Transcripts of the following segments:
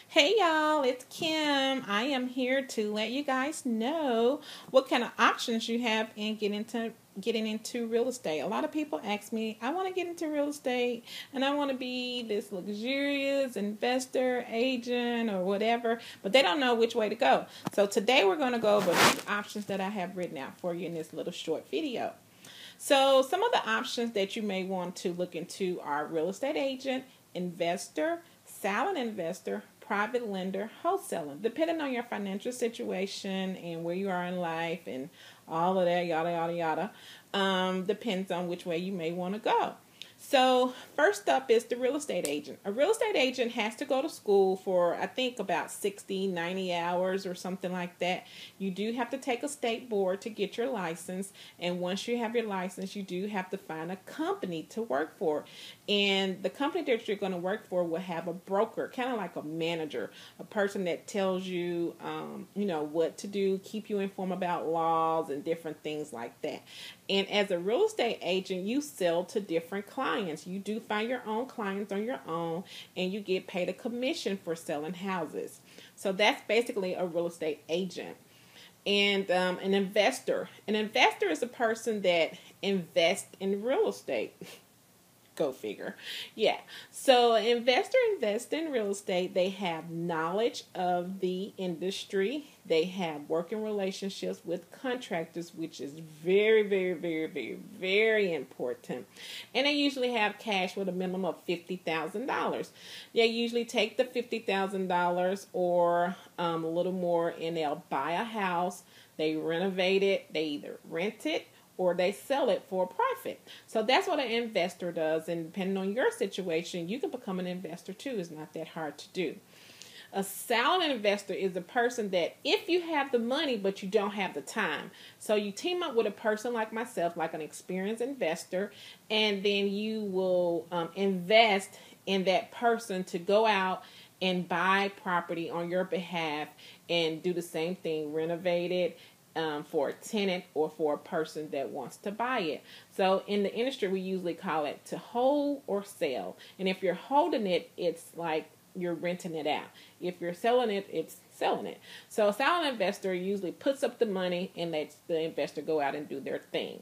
Hey y'all, it's Kim. I am here to let you guys know what kind of options you have in getting into real estate. A lot of people ask me, I want to get into real estate and I want to be this luxurious investor, agent, or whatever, but they don't know which way to go. So today we're going to go over a few options that I have written out for you in this little short video. So some of the options that you may want to look into are real estate agent, investor, silent investor, private lender, wholesaling, depending on your financial situation and where you are in life and all of that, yada, yada, yada, depends on which way you may want to go. So first up is the real estate agent. A real estate agent has to go to school for, I think, about 60, 90 hours or something like that. You do have to take a state board to get your license. And once you have your license, you do have to find a company to work for. And the company that you're going to work for will have a broker, kind of like a manager, a person that tells you, what to do, keep you informed about laws and different things like that. And as a real estate agent, you sell to different clients. You do find your own clients on your own, and you get paid a commission for selling houses. So that's basically a real estate agent. And an investor. An investor is a person that invests in real estate. Go figure. Yeah. So an investor invests in real estate. They have knowledge of the industry. They have working relationships with contractors, which is very, very, very, very, very important. And they usually have cash with a minimum of $50,000. They usually take the $50,000 or a little more, and they'll buy a house. They renovate it. They either rent it or they sell it for a profit. So that's what an investor does. And depending on your situation, you can become an investor too. It's not that hard to do. A silent investor is a person that if you have the money but you don't have the time. So you team up with a person like myself, like an experienced investor, and then you will invest in that person to go out and buy property on your behalf and do the same thing, renovate it, for a tenant or for a person that wants to buy it. So in the industry, we usually call it to hold or sell. And if you're holding it, it's like you're renting it out. If you're selling it, it's selling it. So a silent investor usually puts up the money and lets the investor go out and do their thing.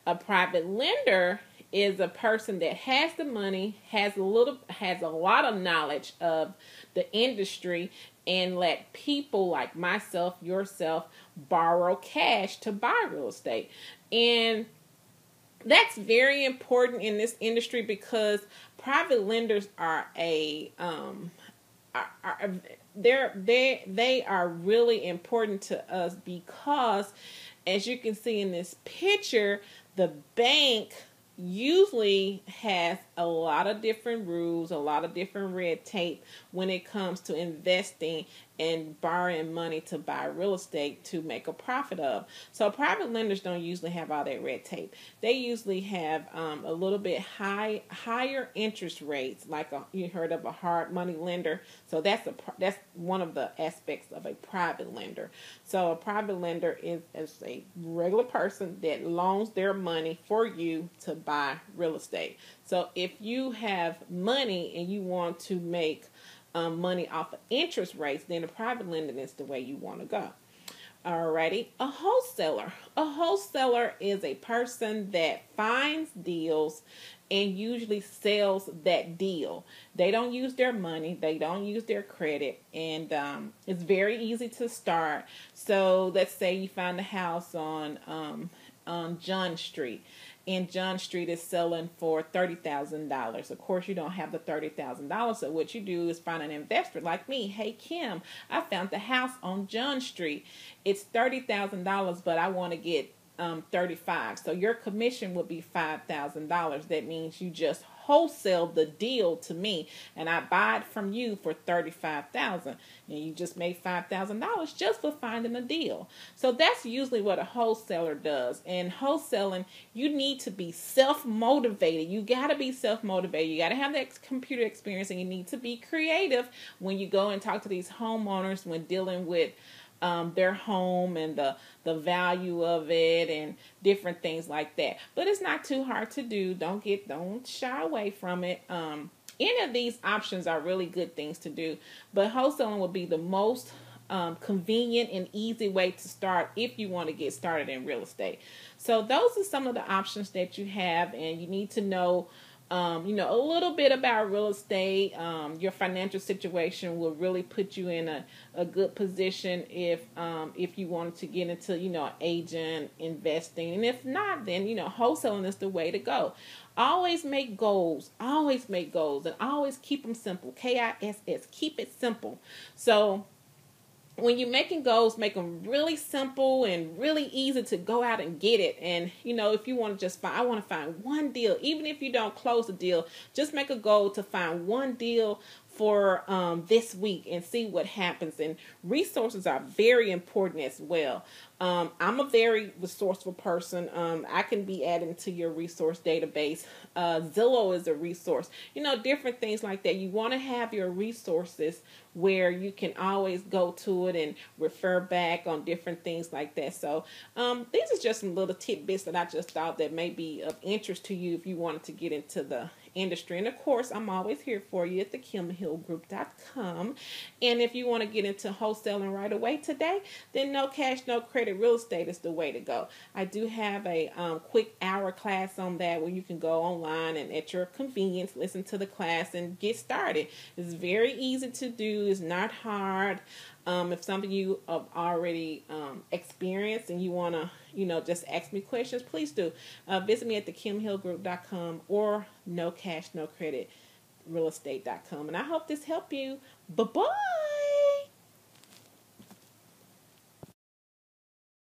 A private lender is a person that has the money, has a lot of knowledge of the industry, and let people like myself, yourself, borrow cash to buy real estate. And that's very important in this industry because private lenders are they are really important to us because, as you can see in this picture, the bank usually has a lot of different rules, a lot of different red tape when it comes to investing and borrowing money to buy real estate to make a profit of. So private lenders don't usually have all that red tape. They usually have a little bit higher interest rates, like you heard of a hard money lender. So that's one of the aspects of a private lender. So a private lender is a regular person that loans their money for you to buy real estate. So if you have money and you want to make money off of interest rates, then a private lending is the way you want to go. Alrighty, a wholesaler. A wholesaler is a person that finds deals and usually sells that deal. They don't use their money, they don't use their credit, and it's very easy to start. So let's say you find a house on John Street, and John Street is selling for $30,000. Of course, you don't have the $30,000, so what you do is find an investor like me. Hey, Kim, I found the house on John Street. It's $30,000, but I want to get $35,000. So your commission would be $5,000. That means you just wholesale the deal to me, and I buy it from you for $35,000, and you just made $5,000 just for finding a deal. So that's usually what a wholesaler does. And wholesaling, you need to be self-motivated. You got to be self-motivated. You got to have that computer experience, and you need to be creative when you go and talk to these homeowners when dealing with their home and the value of it and different things like that. But it's not too hard to do. Don't shy away from it. any of these options are really good things to do, but wholesaling will be the most convenient and easy way to start if you want to get started in real estate. So those are some of the options that you have, and you need to know a little bit about real estate. Your financial situation will really put you in a good position if you wanted to get into, agent investing. And if not, then, wholesaling is the way to go. Always make goals, and always keep them simple. KISS, keep it simple. So when you're making goals, make them really simple and really easy to go out and get it. And, if you want to I want to find one deal, even if you don't close the deal, just make a goal to find one deal for this week and see what happens. And resources are very important as well. I'm a very resourceful person. I can be added to your resource database. Zillow is a resource. Different things like that. You want to have your resources where you can always go to it and refer back on different things like that. So these are just some little tidbits that I just thought that may be of interest to you if you wanted to get into the industry. And of course, I'm always here for you at thekimhillgroup.com. And if you want to get into wholesaling right away today, then no cash, no credit real estate is the way to go. I do have a quick hour class on that where you can go online and at your convenience listen to the class and get started. It's very easy to do. It's not hard. If something you have already experienced and you want to, just ask me questions, please do. Visit me at thekimhillgroup.com or no cash, no credit realestate.com. And I hope this helped you. Bye-bye.